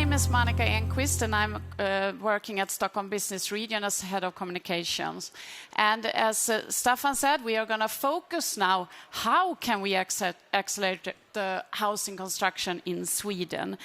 name is Monica Enquist, and I'm working at Stockholm Business Region as Head of Communications. And as Staffan said, we are going to focus now, how can we accelerate the housing construction in Sweden?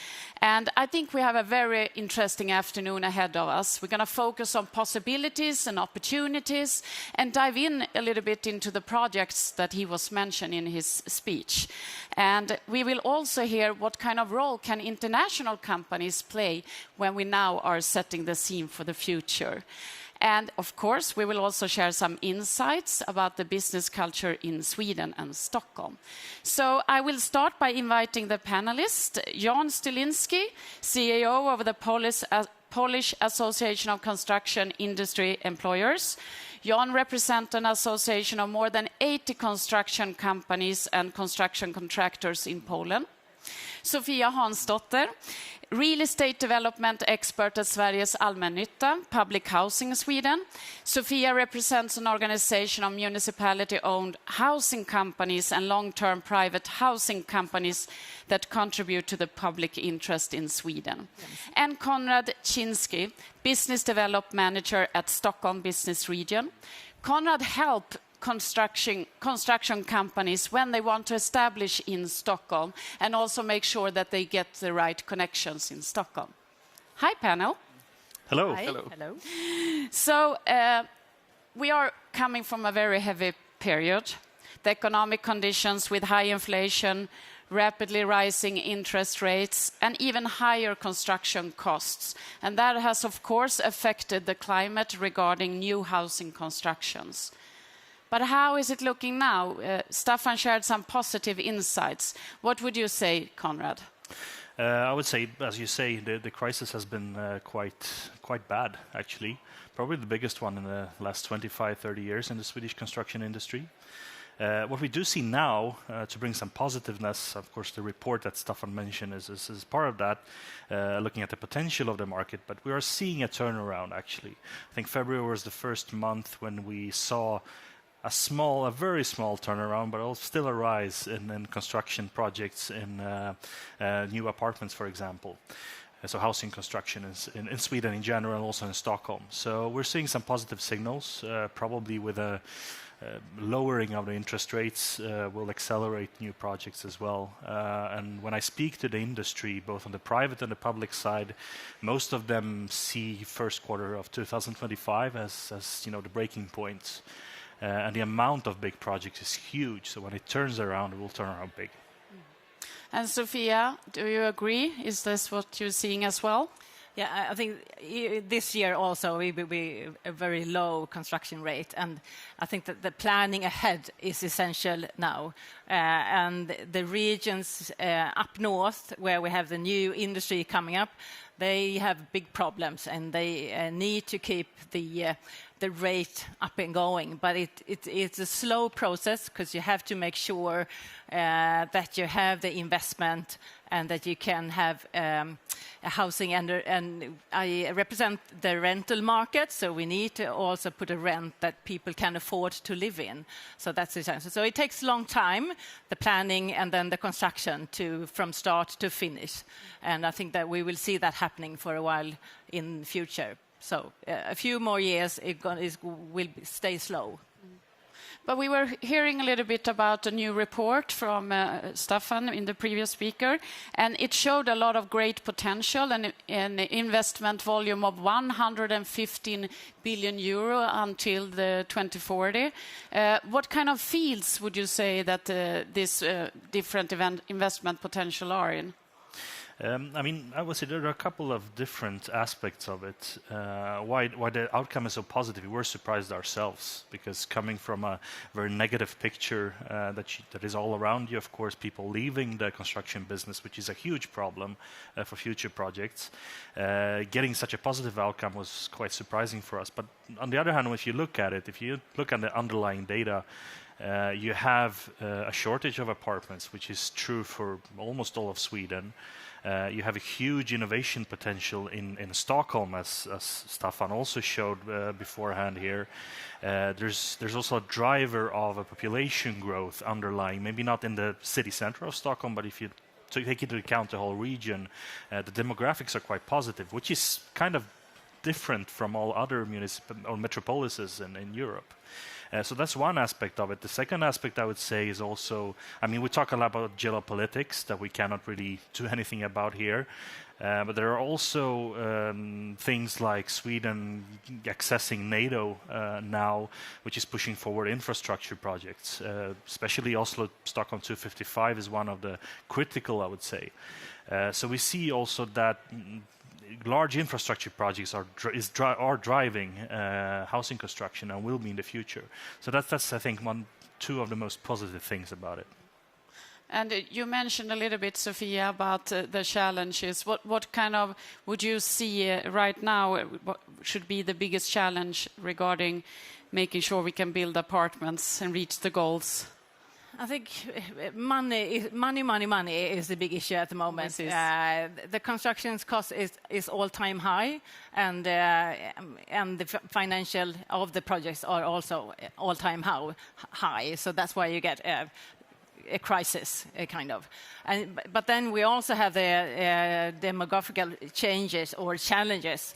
And I think we have a very interesting afternoon ahead of us. We're going to focus on possibilities and opportunities and dive in a little bit into the projects that he was mentioning in his speech. And we will also hear what kind of role can international companies play when we now are setting the scene for the future. And of course, we will also share some insights about the business culture in Sweden and Stockholm. So I will start by inviting the panelists, Jan Stylinski, CEO of the Polish Association of Construction Industry Employers. Jan represents an association of more than 80 construction companies and construction contractors in Poland. Sofia Hansdotter, real estate development expert at Sveriges Allmännytta, Public Housing Sweden. Sofia represents an organization of municipality-owned housing companies and long-term private housing companies that contribute to the public interest in Sweden. Yes. And Konrad Chiński, business development manager at Stockholm Business Region. Konrad helped construction companies when they want to establish in Stockholm and also make sure that they get the right connections in Stockholm. Hi, panel. Hello. Hi. Hello. Hello. So we are coming from a very heavy period. The economic conditions with high inflation, rapidly rising interest rates, and even higher construction costs. And that has, of course, affected the climate regarding new housing constructions. But how is it looking now? Staffan shared some positive insights. What would you say, Konrad? I would say, as you say, the crisis has been quite bad, actually. Probably the biggest one in the last 25, 30 years in the Swedish construction industry. What we do see now, to bring some positiveness, of course, the report that Staffan mentioned is part of that, looking at the potential of the market, but we are seeing a turnaround, actually. I think February was the first month when we saw a very small turnaround, but still a rise in construction projects in new apartments, for example. So housing construction is in Sweden in general and also in Stockholm. So we're seeing some positive signals, probably with a lowering of the interest rates will accelerate new projects as well. And when I speak to the industry, both on the private and the public side, most of them see first quarter of 2025 as the breaking point. And the amount of big projects is huge. So when it turns around, it will turn around big. And Sofia, do you agree? Is this what you're seeing as well? Yeah, I think this year also we will be a very low construction rate. And I think that the planning ahead is essential now. And the regions up north, where we have the new industry coming up, they have big problems and they need to keep the rate up and going. But it's a slow process because you have to make sure that you have the investment and that you can have housing. And I represent the rental market, so we need to also put a rent that people can afford to live in. So that's essential. So it takes a long time, the planning and then the construction from start to finish. And I think that we will see that happening for a while in the future. So a few more years, it will stay slow. But we were hearing a little bit about a new report from Staffan in the previous speaker, and it showed a lot of great potential and an investment volume of 115 billion euro until the 2040. What kind of fields would you say that this different investment potential are in? I would say there are a couple of different aspects of it. Why the outcome is so positive, we were surprised ourselves, because coming from a very negative picture that is all around you, of course, people leaving the construction business, which is a huge problem for future projects, getting such a positive outcome was quite surprising for us. But on the other hand, if you look at the underlying data, you have a shortage of apartments, which is true for almost all of Sweden. You have a huge innovation potential in Stockholm, as Staffan also showed beforehand here. There's also a driver of a population growth underlying, maybe not in the city center of Stockholm, but if you to take into account the whole region, the demographics are quite positive, which is kind of different from all other or metropolises in Europe. So that's one aspect of it. The second aspect I would say is also, I mean, we talk a lot about geopolitics that we cannot really do anything about here. But there are also things like Sweden accessing NATO now, which is pushing forward infrastructure projects. Especially Oslo-Stockholm 255 is one of the critical, I would say. So we see also that large infrastructure projects are driving housing construction and will be in the future. So that's I think two of the most positive things about it. And you mentioned a little bit, Sofia, about the challenges. What kind of would you see right now what should be the biggest challenge regarding making sure we can build apartments and reach the goals? I think money is the big issue at the moment. The construction cost is all-time high, and the financial of the projects are also all-time high. So that's why you get a crisis, kind of. But then we also have the demographical changes or challenges.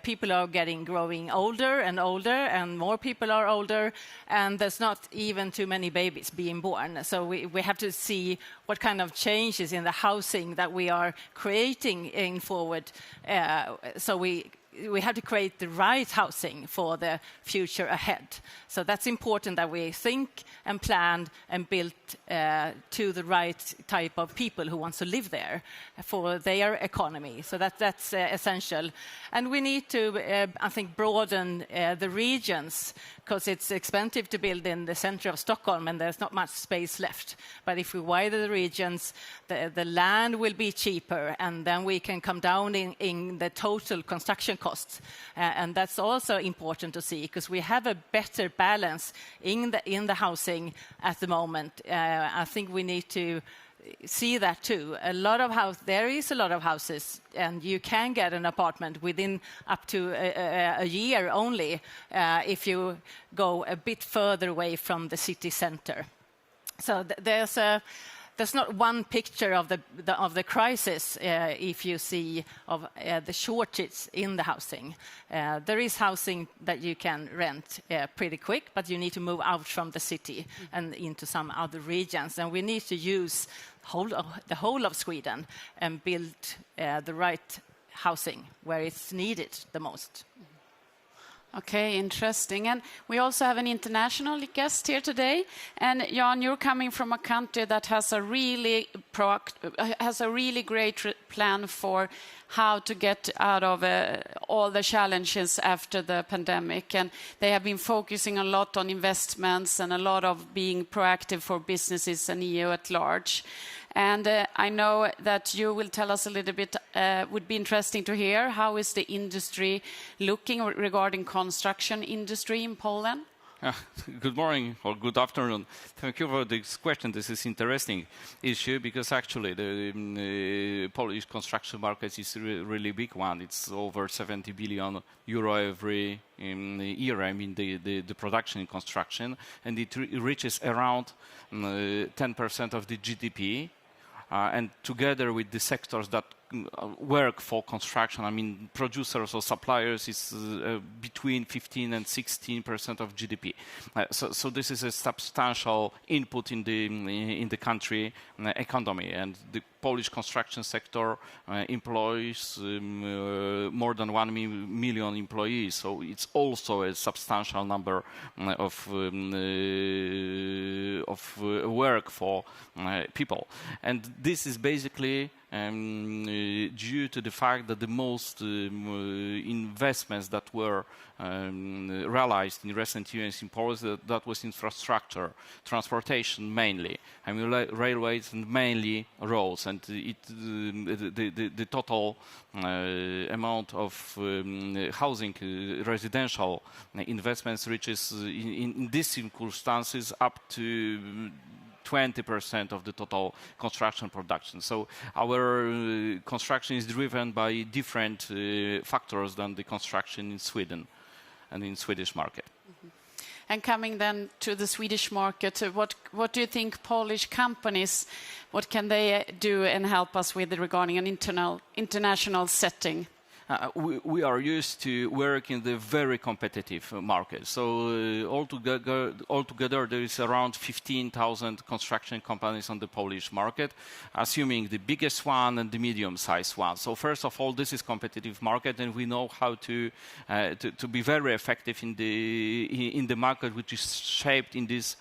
People are growing older, and more people are older, and there's not even too many babies being born. So we have to see what kind of changes in the housing that we are creating in forward. So we have to create the right housing for the future ahead. So that's important that we think and plan and build to the right type of people who want to live there for their economy. So that's essential. And we need to, I think, broaden the regions, because it's expensive to build in the center of Stockholm and there's not much space left. But if we widen the regions, the land will be cheaper, and then we can come down in the total construction costs. And that's also important to see, because we have a better balance in the housing at the moment. I think we need to see that too. There is a lot of houses, and you can get an apartment within up to a year only if you go a bit further away from the city center. So there's not one picture of the crisis if you see of the shortage in the housing. There is housing that you can rent pretty quick, but you need to move out from the city and into some other regions. And we need to use the whole of Sweden and build the right housing where it's needed the most. Okay, interesting. And we also have an international guest here today. And Jan, you're coming from a country that has a really great plan for how to get out of all the challenges after the pandemic. And they have been focusing a lot on investments and a lot of being proactive for businesses and EU at large. And I know that you will tell us a little bit, would be interesting to hear, how is the industry looking regarding construction industry in Poland? Good morning or good afternoon. Thank you for this question. This is interesting issue because actually the Polish construction market is a really big one. It's over 70 billion euro every year. I mean the production in construction, and it reaches around 10% of the GDP. And together with the sectors that work for construction, I mean, producers or suppliers is between 15 and 16% of GDP. So this is a substantial input in the country economy, and the Polish construction sector employs more than 1 million employees. So it's also a substantial number of work for people, and this is basically due to the fact that the most investments that were realized in recent years in Poland, that was infrastructure, transportation mainly. I mean, railways and mainly roads, and the total amount of housing, residential investments reaches in these circumstances up to 20% of the total construction production. So our construction is driven by different factors than the construction in Sweden and in Swedish market. And coming then to the Swedish market, what do you think Polish companies, what can they do and help us with regarding an international setting? We are used to work in the very competitive market. So altogether, there is around 15,000 construction companies on the Polish market, assuming the biggest one and the medium-sized one. So first of all, this is competitive market, and we know how to be very effective in the market, which is shaped in this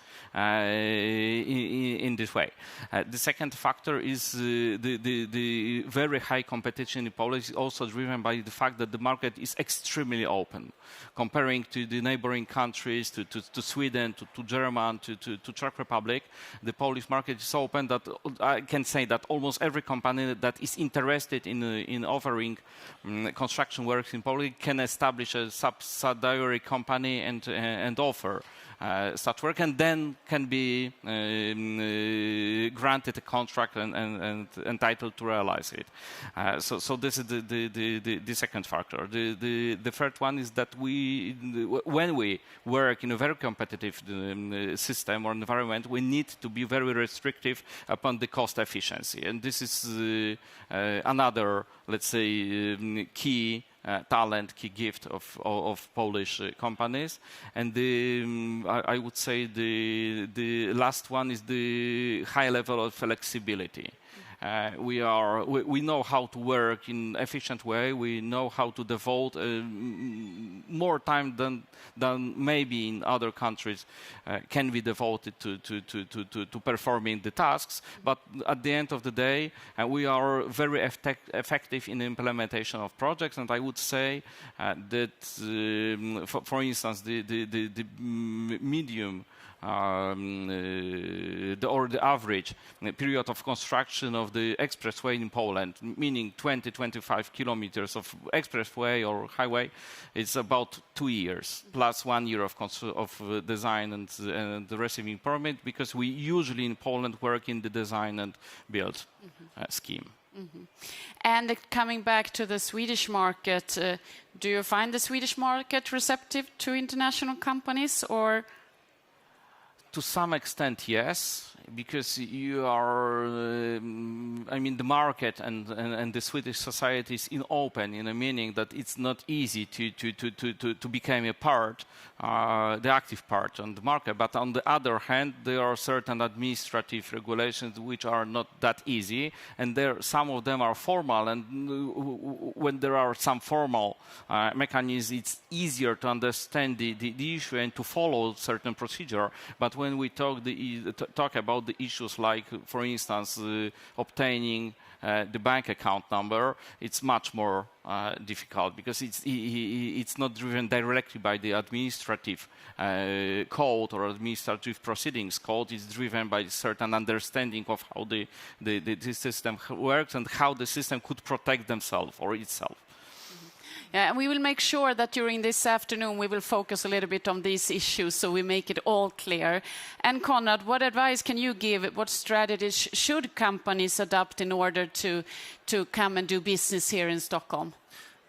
way. The second factor is the very high competition in Poland is also driven by the fact that the market is extremely open, comparing to the neighboring countries, to Sweden, to Germany, to Czech Republic. The Polish market is so open that I can say that almost every company that is interested in offering construction works in Poland can establish a subsidiary company and offer such work, and then can be granted a contract and entitled to realize it. So this is the second factor. The third one is that when we work in a very competitive system or environment, we need to be very restrictive upon the cost efficiency, and this is another, let's say, key talent, key gift of Polish companies. And I would say the last one is the high level of flexibility. We know how to work in efficient way. We know how to devote more time than maybe in other countries can be devoted to performing the tasks. But at the end of the day, we are very effective in the implementation of projects. And I would say that, for instance, the medium or the average period of construction of the expressway in Poland, meaning 20-25 kilometers of expressway or highway, it's about 2 years plus 1 year of design and the receiving permit, because we usually in Poland work in the design and build scheme. Mm-hmm. And coming back to the Swedish market, do you find the Swedish market receptive to international companies, or? To some extent, yes, because you are, the market and the Swedish society is open in a meaning that it's not easy to become a part, the active part on the market. But on the other hand, there are certain administrative regulations which are not that easy, and some of them are formal. And when there are some formal mechanisms, it's easier to understand the issue and to follow certain procedure. But when we talk about the issues like, for instance, obtaining the bank account number, it's much more difficult, because it's not driven directly by the administrative code or administrative proceedings code. It's driven by a certain understanding of how the system works and how the system could protect themselves or itself. Yeah, and we will make sure that during this afternoon we will focus a little bit on these issues so we make it all clear. And Konrad, what advice can you give? What strategies should companies adopt in order to come and do business here in Stockholm?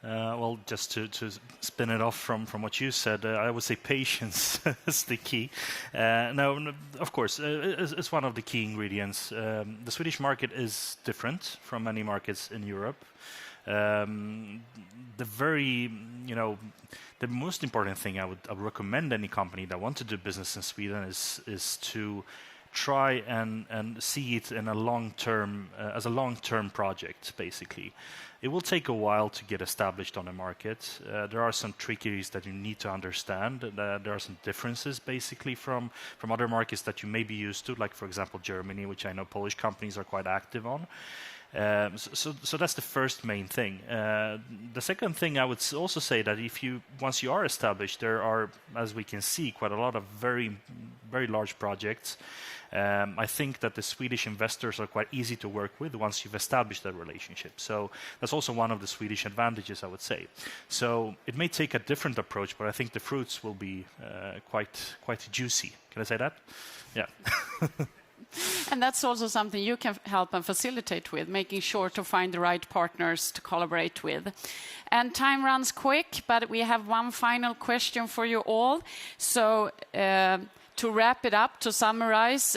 Well, just to spin it off from what you said, I would say patience is the key. No, of course, it's one of the key ingredients. The Swedish market is different from many markets in Europe. The most important thing I would recommend any company that wants to do business in Sweden is to try and see it in a long-term as a long-term project. Basically, it will take a while to get established on the market. There are some trickeries that you need to understand. There are some differences basically from other markets that you may be used to, like for example Germany, which I know Polish companies are quite active on. So that's the first main thing. The second thing I would also say that once you are established, there are, as we can see, quite a lot of very, very large projects. I think that the Swedish investors are quite easy to work with once you've established that relationship. So that's also one of the Swedish advantages, I would say. So it may take a different approach, but I think the fruits will be quite juicy. Can I say that? Yeah. And that's also something you can help and facilitate with, making sure to find the right partners to collaborate with. And time runs quick, but we have one final question for you all. So to wrap it up, to summarize,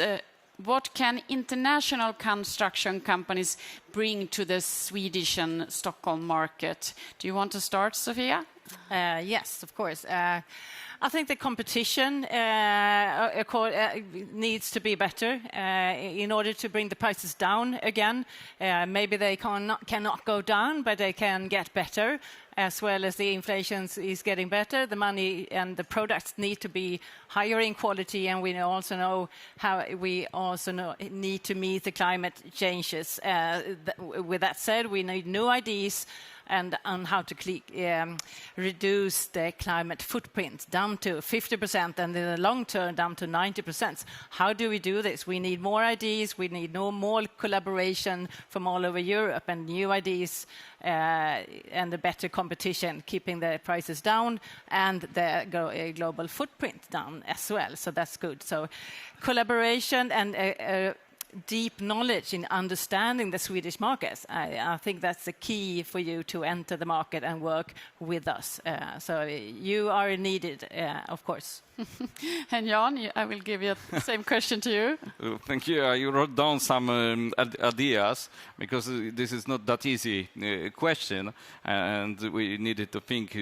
what can international construction companies bring to the Swedish and Stockholm market? Do you want to start, Sofia? Yes, of course. I think the competition needs to be better in order to bring the prices down again. Maybe they cannot go down, but they can get better. As well as the inflation is getting better, the money and the products need to be higher in quality, and we also know how we also need to meet the climate changes. With that said, we need new ideas and on how to reduce the climate footprint down to 50% and in the long term down to 90%. How do we do this? We need more ideas, we need more collaboration from all over Europe and new ideas and a better competition, keeping the prices down and the global footprint down as well. So that's good. So collaboration and deep knowledge in understanding the Swedish markets. I think that's the key for you to enter the market and work with us. So you are needed, of course. And Jan, I will give you the same question to you. Thank you. You wrote down some ideas, because this is not that easy question, and we needed to think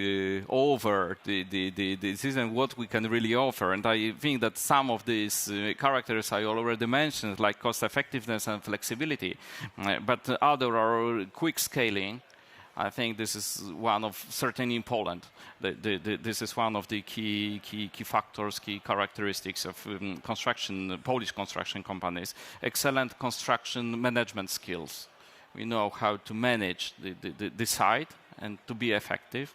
over this and what we can really offer. And I think that some of these characters I already mentioned, like cost effectiveness and flexibility, but other are quick scaling. I think this is one of, certainly in Poland, this is one of the key factors, key characteristics of Polish construction companies. Excellent construction management skills. We know how to manage the site and to be effective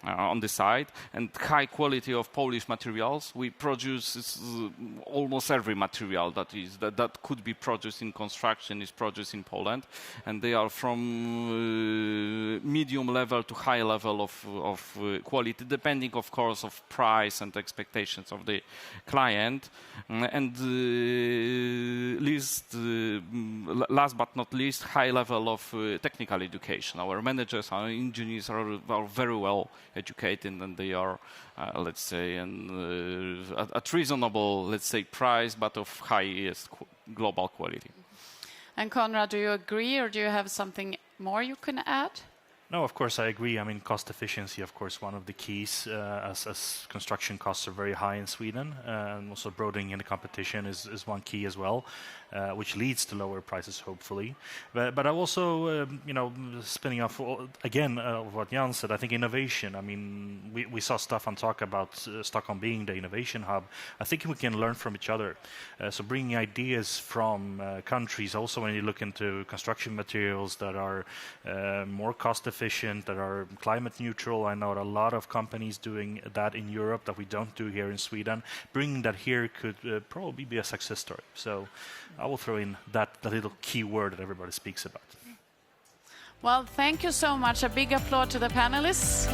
on the site, and high quality of Polish materials. We produce almost every material that could be produced in construction is produced in Poland, and they are from medium level to high level of quality, depending, of course, of price and expectations of the client. And last but not least, high level of technical education. Our managers, our engineers are very well educated, and they are, let's say, at reasonable, let's say, price, but of highest global quality. And Konrad, do you agree, or do you have something more you can add? No, of course I agree. I mean, cost efficiency, of course, one of the keys, as construction costs are very high in Sweden, and also broadening in the competition is one key as well, which leads to lower prices, hopefully. But I also, spinning off again what Jan said, I think innovation. I mean, we saw Staffan talk about Stockholm being the innovation hub. I think we can learn from each other. So bringing ideas from countries, also when you look into construction materials that are more cost efficient, that are climate neutral. I know a lot of companies doing that in Europe that we don't do here in Sweden. Bringing that here could probably be a success story. So I will throw in that little key word that everybody speaks about. Well, thank you so much. A big applause to the panelists.